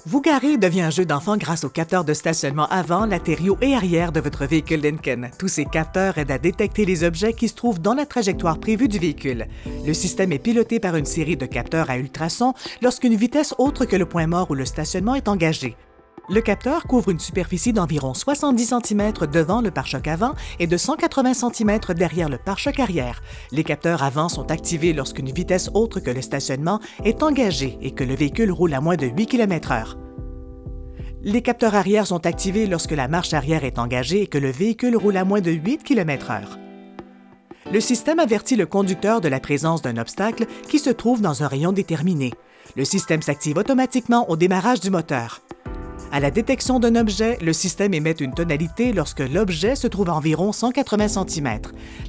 Vous garer devient un jeu d'enfant grâce aux capteurs de stationnement avant, latéraux et arrière de votre véhicule Lincoln. Tous ces capteurs aident à détecter les objets qui se trouvent dans la trajectoire prévue du véhicule. Le système est piloté par une série de capteurs à ultrasons lorsqu'une vitesse autre que le point mort ou le stationnement est engagée. Le capteur couvre une superficie d'environ 70 cm devant le pare-choc avant et de 180 cm derrière le pare-choc arrière. Les capteurs avant sont activés lorsqu'une vitesse autre que le stationnement est engagée et que le véhicule roule à moins de 8 km/h. Les capteurs arrière sont activés lorsque la marche arrière est engagée et que le véhicule roule à moins de 8 km/h. Le système avertit le conducteur de la présence d'un obstacle qui se trouve dans un rayon déterminé. Le système s'active automatiquement au démarrage du moteur. À la détection d'un objet, le système émet une tonalité lorsque l'objet se trouve à environ 180 cm.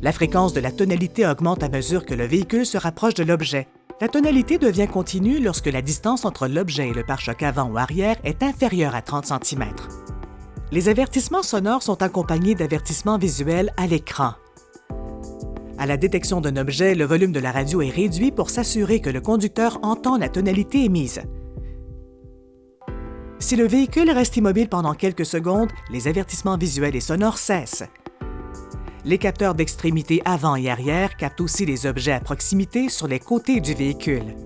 La fréquence de la tonalité augmente à mesure que le véhicule se rapproche de l'objet. La tonalité devient continue lorsque la distance entre l'objet et le pare-choc avant ou arrière est inférieure à 30 cm. Les avertissements sonores sont accompagnés d'avertissements visuels à l'écran. À la détection d'un objet, le volume de la radio est réduit pour s'assurer que le conducteur entend la tonalité émise. Si le véhicule reste immobile pendant quelques secondes, les avertissements visuels et sonores cessent. Les capteurs d'extrémité avant et arrière captent aussi les objets à proximité sur les côtés du véhicule.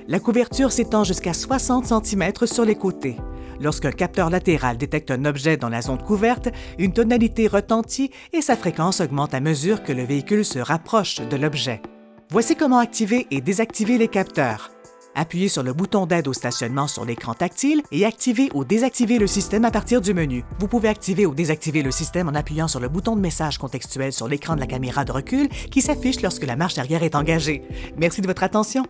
La couverture s'étend jusqu'à 60 cm sur les côtés. Lorsqu'un capteur latéral détecte un objet dans la zone couverte, une tonalité retentit et sa fréquence augmente à mesure que le véhicule se rapproche de l'objet. Voici comment activer et désactiver les capteurs. Appuyez sur le bouton d'aide au stationnement sur l'écran tactile et activez ou désactivez le système à partir du menu. Vous pouvez activer ou désactiver le système en appuyant sur le bouton de message contextuel sur l'écran de la caméra de recul qui s'affiche lorsque la marche arrière est engagée. Merci de votre attention.